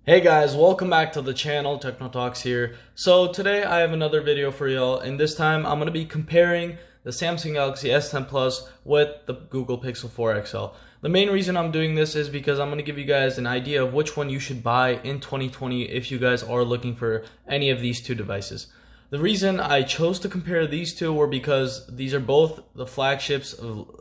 Hey guys, welcome back to the channel. Techno Talks here. So today I have another video for y'all, and this time I'm going to be comparing the Samsung Galaxy S10 Plus with the Google Pixel 4 XL. The main reason I'm doing this is because I'm going to give you guys an idea of which one you should buy in 2020 if you guys are looking for any of these two devices. The reason I chose to compare these two were because these are both the flagships.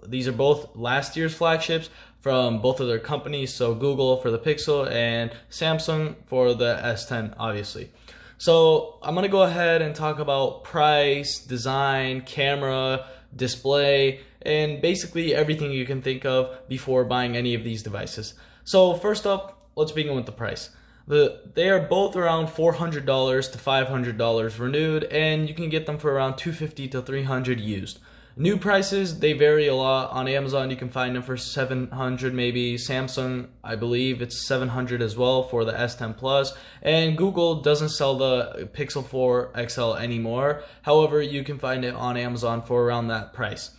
These are both last year's flagships from both of their companies. So Google for the Pixel and Samsung for the S10, obviously. So I'm gonna go ahead and talk about price, design, camera, display, and basically everything you can think of before buying any of these devices. So first up, let's begin with the price. They are both around $400 to $500 renewed, and you can get them for around $250 to $300 used. New prices, they vary a lot. On Amazon, you can find them for $700 maybe. Samsung, I believe it's $700 as well for the S10 Plus. And Google doesn't sell the Pixel 4 XL anymore. However, you can find it on Amazon for around that price.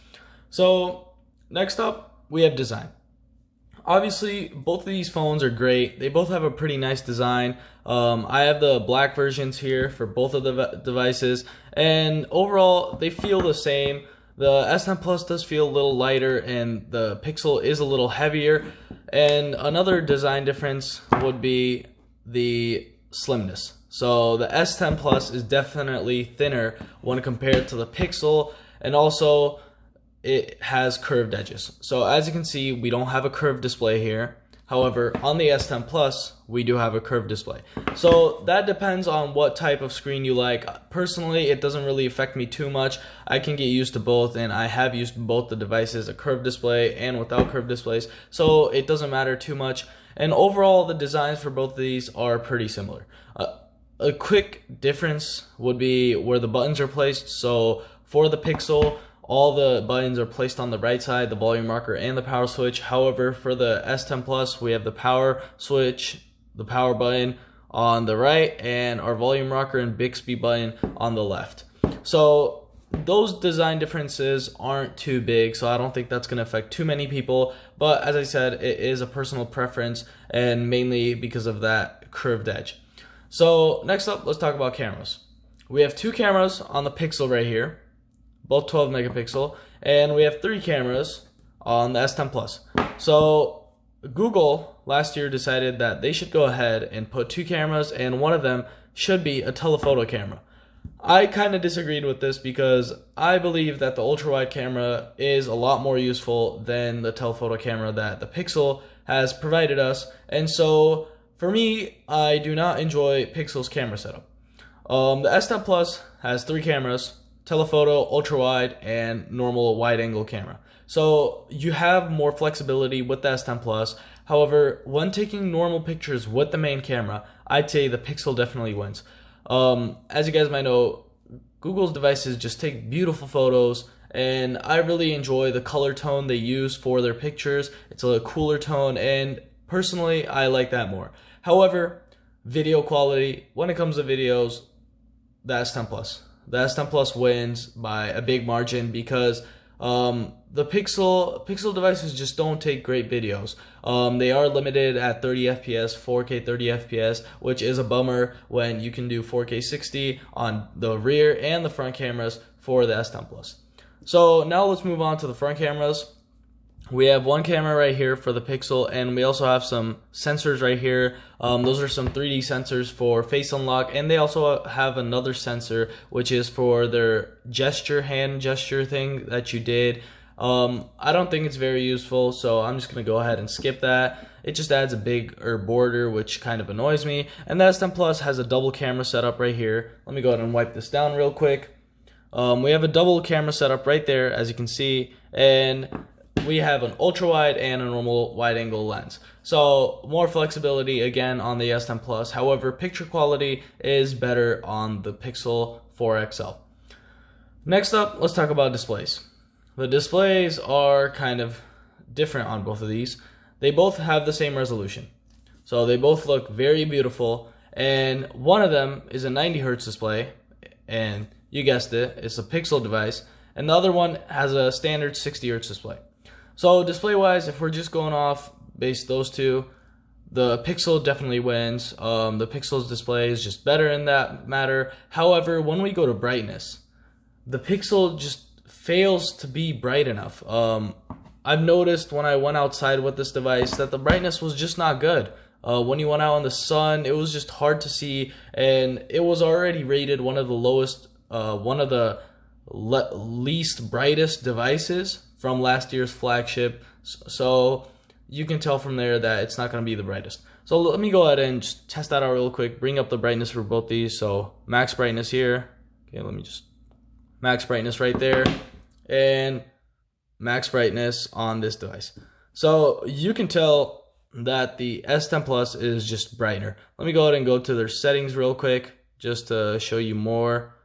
So next up, we have design. Obviously, both of these phones are great. They both have a pretty nice design. I have the black versions here for both of the devices, and overall, they feel the same. The S10 Plus does feel a little lighter, and the Pixel is a little heavier. And another design difference would be the slimness. So the S10 Plus is definitely thinner when compared to the Pixel, and also it has curved edges. So as you can see, we don't have a curved display here. However, on the S10 Plus, we do have a curved display. So that depends on what type of screen you like. Personally, it doesn't really affect me too much. I can get used to both, and I have used both the devices, a curved display and without curved displays. So it doesn't matter too much. And overall, the designs for both of these are pretty similar. A quick difference would be where the buttons are placed. So for the Pixel, all the buttons are placed on the right side, the volume rocker and the power switch. However, for the S10 Plus, we have the power switch, the power button on the right, and our volume rocker and Bixby button on the left. So those design differences aren't too big, so I don't think that's going to affect too many people. But as I said, it is a personal preference, and mainly because of that curved edge. So next up, let's talk about cameras. We have two cameras on the Pixel right here, both 12 megapixel, and we have three cameras on the S10 Plus. So Google last year decided that they should go ahead and put two cameras, and one of them should be a telephoto camera. I kind of disagreed with this because I believe that the ultra-wide camera is a lot more useful than the telephoto camera that the Pixel has provided us, and so for me, I do not enjoy Pixel's camera setup. The S10 Plus has three cameras: telephoto, ultra-wide, and normal wide-angle camera. So you have more flexibility with the S10 Plus. However, when taking normal pictures with the main camera, I'd say the Pixel definitely wins. As you guys might know, Google's devices just take beautiful photos, and I really enjoy the color tone they use for their pictures. It's a cooler tone, and personally, I like that more. However, video quality, when it comes to videos, the S10 Plus. The S10 Plus wins by a big margin because the Pixel devices just don't take great videos. They are limited at 30 FPS, 4K 30 FPS, which is a bummer when you can do 4K 60 on the rear and the front cameras for the S10 Plus. So now let's move on to the front cameras. We have one camera right here for the Pixel, and we also have some sensors right here. Those are some 3D sensors for face unlock, and they also have another sensor which is for their hand gesture thing that you did. I don't think it's very useful, so I'm just going to go ahead and skip that. It just adds a bigger border, which kind of annoys me. And the S10 Plus has a double camera setup right here. Let me go ahead and wipe this down real quick. We have a double camera setup right there, as you can see, and we have an ultra wide and a normal wide angle lens. So more flexibility again on the S10 Plus. However, picture quality is better on the Pixel 4 XL. Next up, let's talk about displays. The displays are kind of different on both of these. They both have the same resolution. So they both look very beautiful, and one of them is a 90 Hz display, and you guessed it, it's a Pixel device. and the other one has a standard 60 Hz display. So display wise, if we're just going off base those two, the Pixel definitely wins. The Pixel's display is just better in that matter. However, when we go to brightness, the Pixel just fails to be bright enough. I've noticed when I went outside with this device that the brightness was just not good. When you went out in the sun, it was just hard to see, and it was already rated one of the lowest, one of the least brightest devices from last year's flagship. So you can tell from there that it's not going to be the brightest. So let me go ahead and just test that out real quick. Bring up the brightness for both these. So max brightness here. Okay, let me just max brightness right there, and max brightness on this device. So you can tell that the S10 Plus is just brighter. Let me go ahead and go to their settings real quick just to show you more.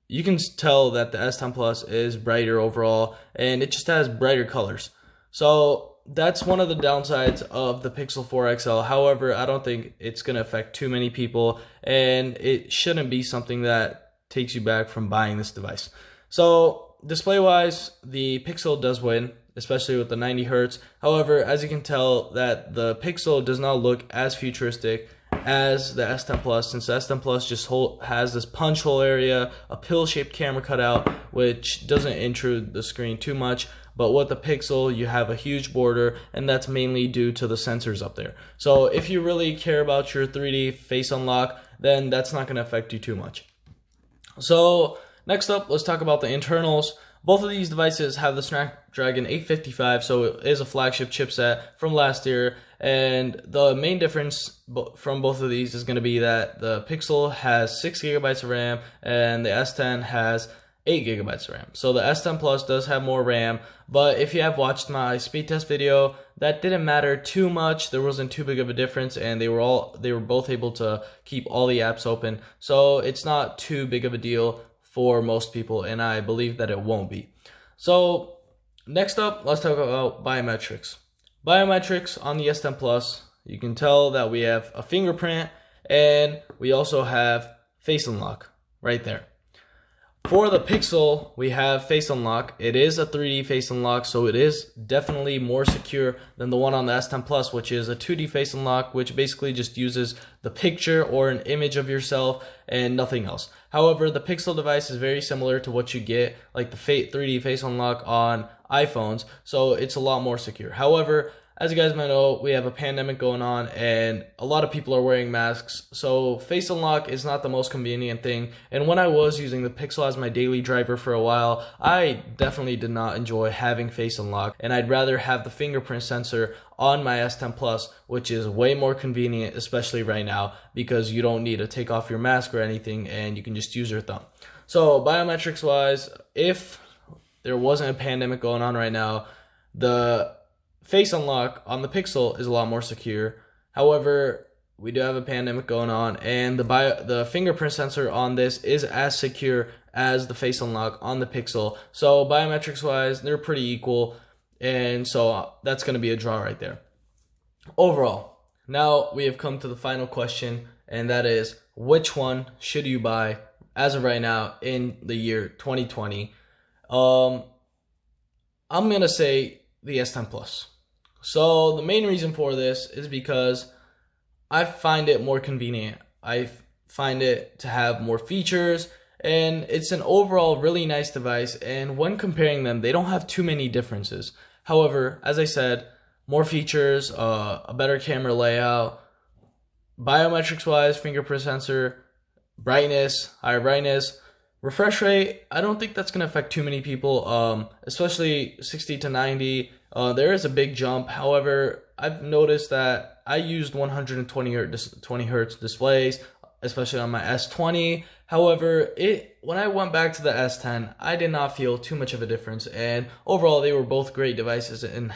You can tell that the S10 Plus is brighter overall, and it just has brighter colors. So that's one of the downsides of the Pixel 4 XL. However, I don't think it's going to affect too many people, and it shouldn't be something that takes you back from buying this device. So display wise, the Pixel does win, especially with the 90 Hz. However, as you can tell, that the Pixel does not look as futuristic as the S10 Plus, since the S10 Plus just has this punch hole area, a pill-shaped camera cutout, which doesn't intrude the screen too much. But with the Pixel, you have a huge border, and that's mainly due to the sensors up there. So if you really care about your 3D face unlock, then that's not going to affect you too much. So next up, let's talk about the internals. Both of these devices have the Snapdragon 855, so it is a flagship chipset from last year. And the main difference from both of these is going to be that the Pixel has 6 GB of RAM and the S10 has 8 GB of RAM. So the S10 Plus does have more RAM, but if you have watched my speed test video, that didn't matter too much. There wasn't too big of a difference, and they were both able to keep all the apps open. So it's not too big of a deal for most people, and I believe that it won't be. So next up, let's talk about biometrics. Biometrics on the S10 Plus, you can tell that we have a fingerprint, and we also have face unlock right there. For the Pixel, we have face unlock. It is a 3D face unlock, so it is definitely more secure than the one on the S10 Plus, which is a 2D face unlock, which basically just uses the picture or an image of yourself and nothing else. However, the Pixel device is very similar to what you get, like the 3D face unlock on iPhones, so it's a lot more secure. However, as you guys might know, we have a pandemic going on, and a lot of people are wearing masks, so face unlock is not the most convenient thing. And when I was using the Pixel as my daily driver for a while, I definitely did not enjoy having face unlock, and I'd rather have the fingerprint sensor on my S10 Plus, which is way more convenient, especially right now, because you don't need to take off your mask or anything, and you can just use your thumb. So biometrics wise, if there wasn't a pandemic going on right now, the face unlock on the Pixel is a lot more secure. However, we do have a pandemic going on, and the fingerprint sensor on this is as secure as the face unlock on the Pixel. So biometrics wise, they're pretty equal, and so that's going to be a draw right there. Overall, now we have come to the final question, and that is, which one should you buy as of right now in the year 2020? I'm going to say the S10 Plus. So the main reason for this is because I find it more convenient. I find it to have more features, and it's an overall really nice device, and when comparing them, they don't have too many differences. However, as I said, more features, a better camera layout, biometrics wise, fingerprint sensor, brightness, higher brightness, refresh rate, I don't think that's going to affect too many people, especially 60 to 90. There is a big jump. However, I've noticed that I used 120 Hz displays, especially on my S20. However, when I went back to the S10, I did not feel too much of a difference. And overall, they were both great devices and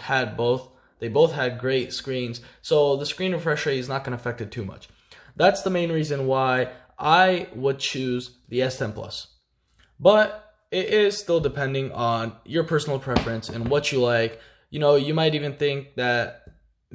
they both had great screens. So the screen refresh rate is not going to affect it too much. That's the main reason why I would choose the S10 Plus. But it is still depending on your personal preference and what you like. You know, you might even think that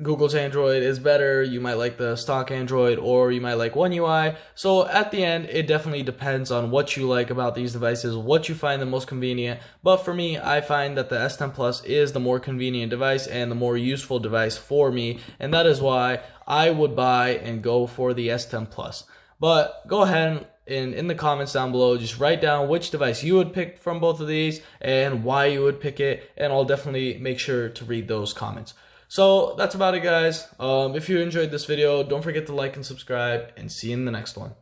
Google's Android is better, you might like the stock Android, or you might like One UI. So at the end, it definitely depends on what you like about these devices, what you find the most convenient. But for me, I find that the S10 Plus is the more convenient device and the more useful device for me, and that is why I would buy and go for the S10 Plus. But go ahead and in the comments down below, just write down which device you would pick from both of these and why you would pick it, and I'll definitely make sure to read those comments. So that's about it, guys. If you enjoyed this video, don't forget to like and subscribe, and see you in the next one.